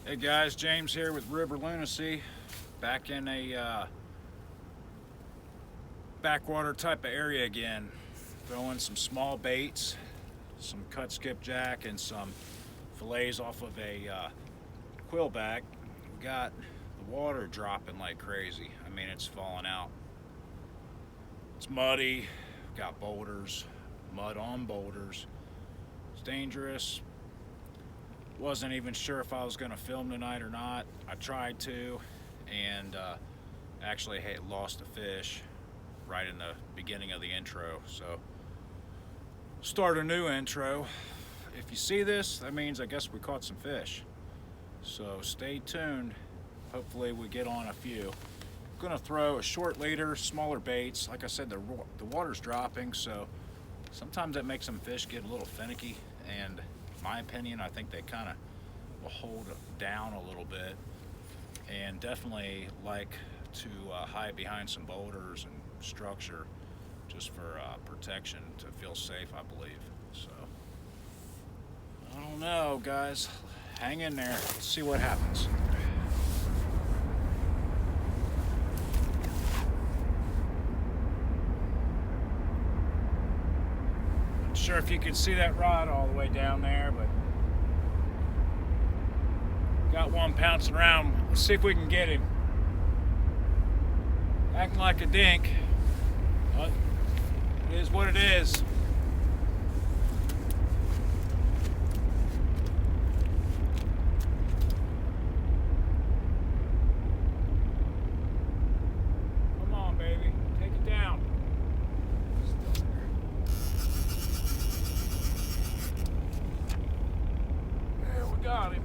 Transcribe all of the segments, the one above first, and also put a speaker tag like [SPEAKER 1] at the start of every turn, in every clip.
[SPEAKER 1] Hey guys, James here with River Lunacy, back in a backwater type of area again, throwing some small baits, some cut skipjack, and some fillets off of a quillback. We got the water dropping like crazy. I mean, it's falling out. It's muddy, got boulders, mud on boulders. It's dangerous. Wasn't even sure if I was going to film tonight or not. I tried to, and actually had lost a fish right in the beginning of the intro. So start a new intro. If you see this, that means I guess we caught some fish. So stay tuned. Hopefully we get on a few. I'm going to throw a short leader, smaller baits. Like I said, the water's dropping, so sometimes that makes some fish get a little finicky, and my opinion, I think they kind of will hold down a little bit, and definitely like to hide behind some boulders and structure just for protection, to feel safe, I believe. So I don't know, guys, hang in there. Let's see what happens. Not sure if you can see that rod all the way down there, but got one pouncing around. Let's see if we can get him. Acting like a dink, but it is what it is. Come on, baby, take it down. There, we got him.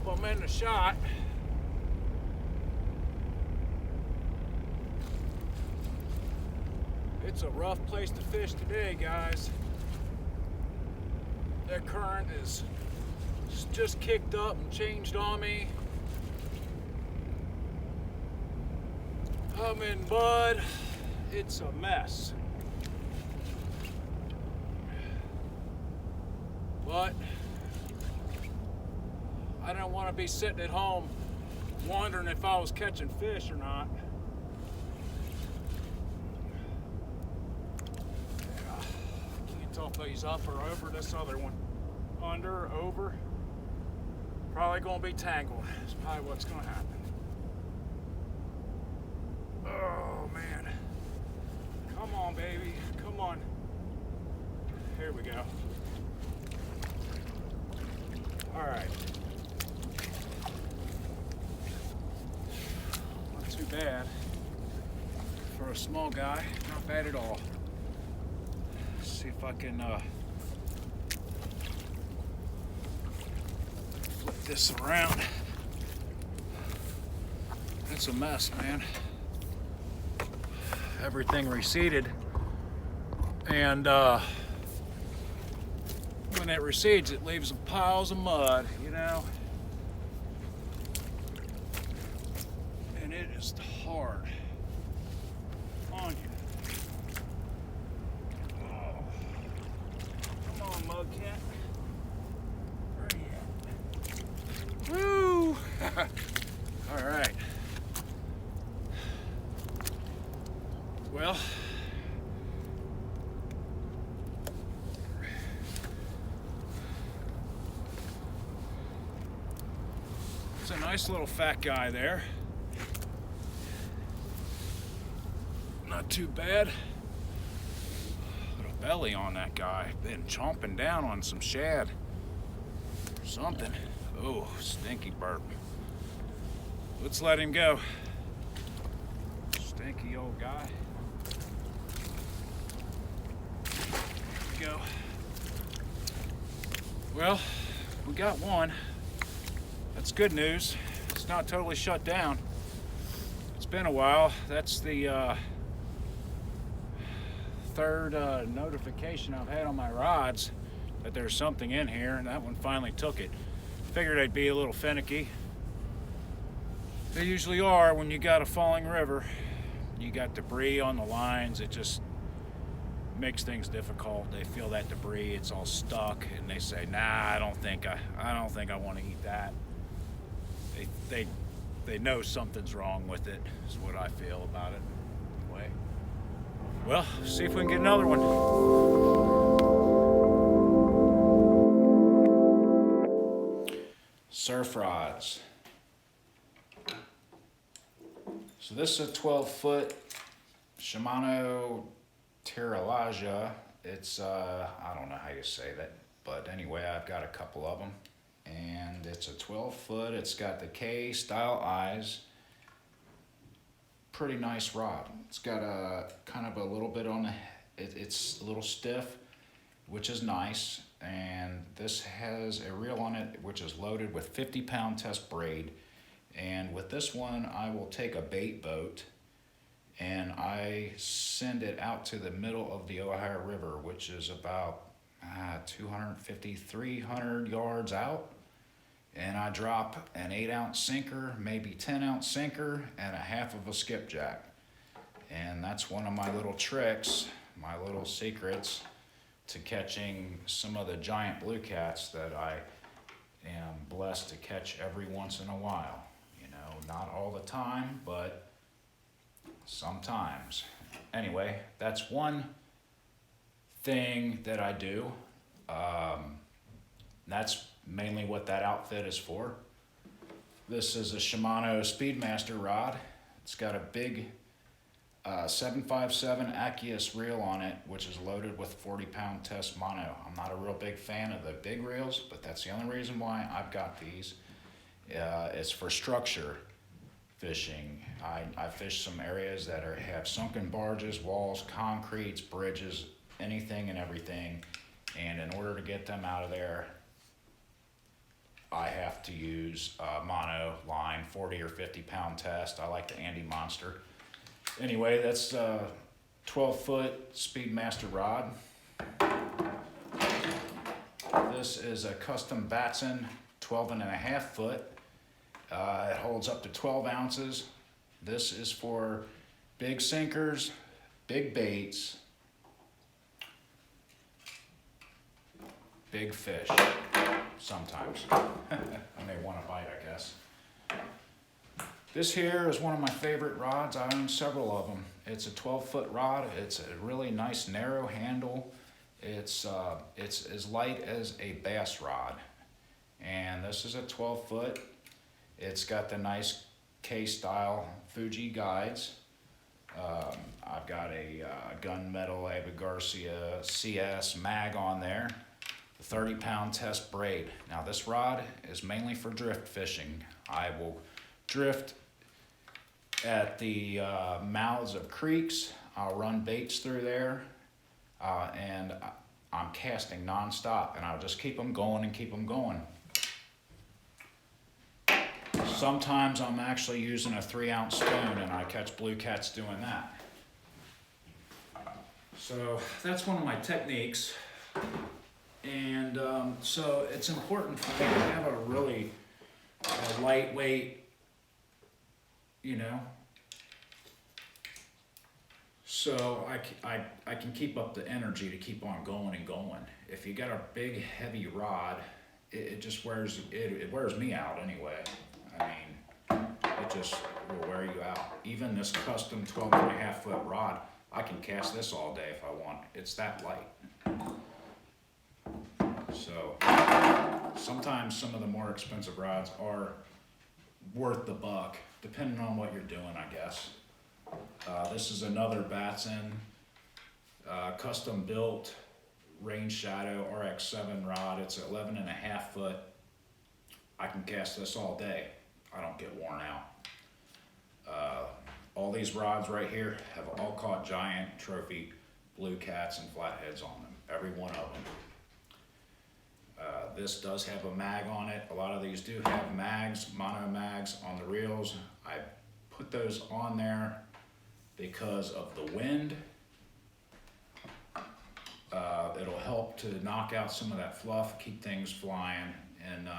[SPEAKER 1] I'm in the shot. It's a rough place to fish today, guys. That current is just kicked up and changed on me. I'm in mud. It's a mess. But I don't want to be sitting at home wondering if I was catching fish or not. Can't tell if he's up or over. This other one, under, over. Probably going to be tangled. That's probably what's going to happen. Oh man. Come on, baby. Come on. Here we go. All right. Too bad for a small guy, not bad at all. Let's see if I can flip this around. It's a mess, man. Everything receded, and when it recedes, it leaves piles of mud, you know. It is hard on you. Oh. Come on, mudcat. Where are you at? Woo! All right. Well, it's a nice little fat guy there. Not too bad. Put a belly on that guy. Been chomping down on some shad or something. Oh, stinky burp. Let's let him go. Stinky old guy. There we go. Well, we got one. That's good news. It's not totally shut down. It's been a while. That's the third notification I've had on my rods that there's something in here, and that one finally took it. Figured I'd be a little finicky. They usually are when you got a falling river. You got debris on the lines. It just makes things difficult. They feel that debris, it's all stuck, and they say, "Nah, I don't think I want to eat that." They know something's wrong with it. Is what I feel about it. Anyway, well, see if we can get another one. Surf rods. So this is a 12-foot Shimano Terralaja. It's I don't know how you say that, but anyway, I've got a couple of them, and it's a 12-foot. It's got the K style eyes. Pretty nice rod. It's got a kind of a little bit on the. It's a little stiff, which is nice. And this has a reel on it, which is loaded with 50-pound test braid. And with this one, I will take a bait boat and I send it out to the middle of the Ohio River, which is about 250, 300 yards out. And I drop an 8-ounce sinker, maybe 10-ounce sinker, and a half of a skipjack. And that's one of my little tricks, my little secrets to catching some of the giant blue cats that I am blessed to catch every once in a while. Not all the time, but sometimes. Anyway, that's one thing that I do. That's mainly what that outfit is for. This is a Shimano Speedmaster Rod. It's got a big 757 Achius reel on it, which is loaded with 40-pound test mono. I'm not a real big fan of the big reels, but that's the only reason why I've got these. It's for structure fishing. I fish some areas that have sunken barges, walls, concretes, bridges, anything and everything. And in order to get them out of there, I have to use mono line, 40 or 50-pound test. I like the Andy Monster. Anyway, that's a 12-foot Speedmaster rod. This is a custom Batson 12.5 foot. It holds up to 12 ounces. This is for big sinkers, big baits, big fish, sometimes. When they want to bite, I guess. This here is one of my favorite rods. I own several of them. It's a 12-foot rod. It's a really nice narrow handle. It's as light as a bass rod. And this is a 12-foot. It's got the nice K-style Fuji guides. I've got a gunmetal Abu Garcia CS mag on there. The 30-pound test braid. Now this rod is mainly for drift fishing. I will drift at the mouths of creeks. I'll run baits through there, and I'm casting nonstop, and I'll just keep them going and keep them going. Sometimes I'm actually using a 3-ounce spoon, and I catch blue cats doing that. So that's one of my techniques. And so it's important for me to have a really lightweight, so I can keep up the energy to keep on going and going. If you got a big heavy rod, it just wears me out anyway. I mean, it just will wear you out. Even this custom 12.5 foot rod, I can cast this all day if I want. It's that light. So sometimes some of the more expensive rods are worth the buck, depending on what you're doing, I guess. This is another Batson custom built Rain Shadow RX7 rod. It's 11.5 foot. I can cast this all day. I don't get worn out. All these rods right here have all caught giant trophy blue cats and flatheads on them, every one of them. This does have a mag on it. A lot of these do have mags, mono mags on the reels. I put those on there because of the wind. It'll help to knock out some of that fluff, keep things flying, and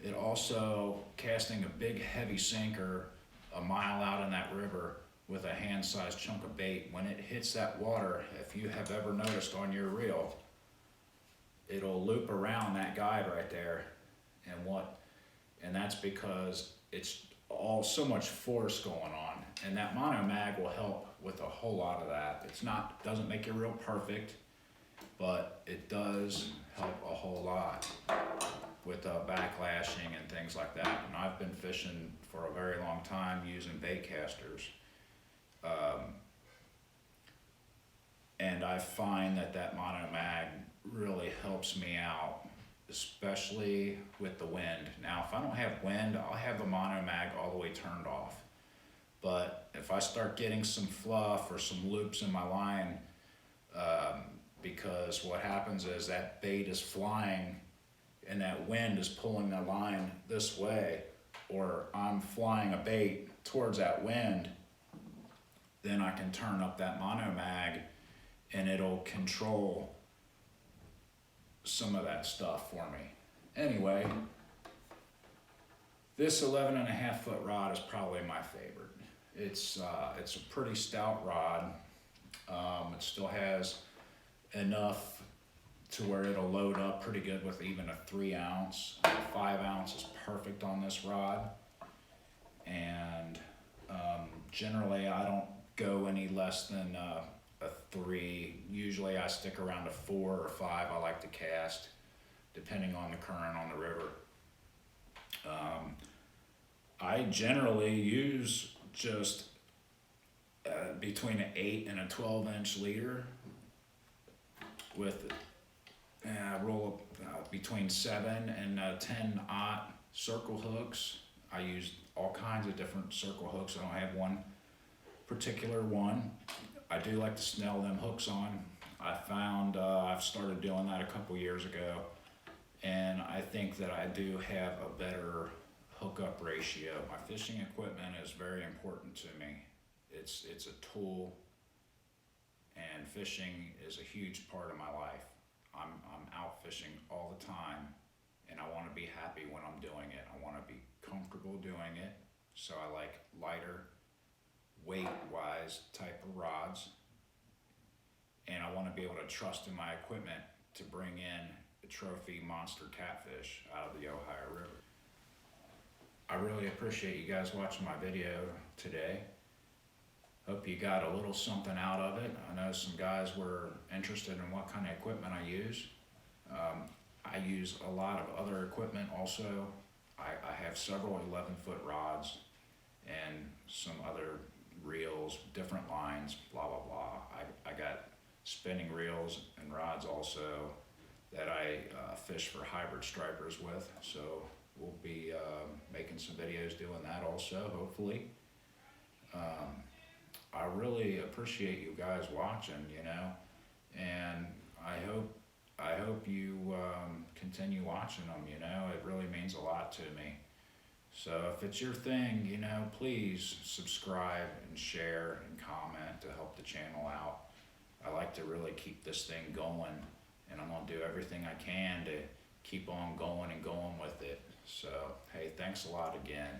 [SPEAKER 1] It also, casting a big heavy sinker a mile out in that river with a hand-sized chunk of bait, when it hits that water, if you have ever noticed on your reel, it'll loop around that guide right there. And that's because it's all so much force going on, and that mono mag will help with a whole lot of that. Doesn't make your reel perfect, but it does help a whole lot with backlashing and things like that. And I've been fishing for a very long time using bait casters. And I find that mono mag really helps me out, especially with the wind. Now, if I don't have wind, I'll have the mono mag all the way turned off. But if I start getting some fluff or some loops in my line, because what happens is that bait is flying and that wind is pulling the line this way, or I'm flying a bait towards that wind, then I can turn up that mono mag and it'll control some of that stuff for me. Anyway, this 11.5 foot rod is probably my favorite. It's a pretty stout rod. It still has enough to where it'll load up pretty good with even a 3 ounce. 5 ounce is perfect on this rod. And generally I don't go any less than a 3. Usually I stick around a 4 or 5. I like to cast depending on the current on the river. I generally use just between an 8 and a 12-inch leader with roll up between 7 and 10-aught circle hooks. I use all kinds of different circle hooks. I don't have one particular one. I do like to snell them hooks on. I found I've started doing that a couple years ago, and I think that I do have a better hookup ratio. My fishing equipment is very important to me. It's a tool, and fishing is a huge part of my life. I'm out fishing all the time, and I want to be happy when I'm doing it. I want to be comfortable doing it, so I like lighter, weight-wise type of rods, and I want to be able to trust in my equipment to bring in a trophy monster catfish out of the Ohio River. I really appreciate you guys watching my video today. Hope you got a little something out of it. I know some guys were interested in what kind of equipment I use. I use a lot of other equipment also. I have several 11-foot rods and some other reels, different lines, blah, blah, blah. I got spinning reels and rods also that I fish for hybrid stripers with. So we'll be making some videos doing that also, hopefully. I really appreciate you guys watching, you know, and I hope you continue watching them, you know. It really means a lot to me. So if it's your thing, you know, please subscribe and share and comment to help the channel out. I like to really keep this thing going, and I'm gonna do everything I can to keep on going and going with it. So, hey, thanks a lot again.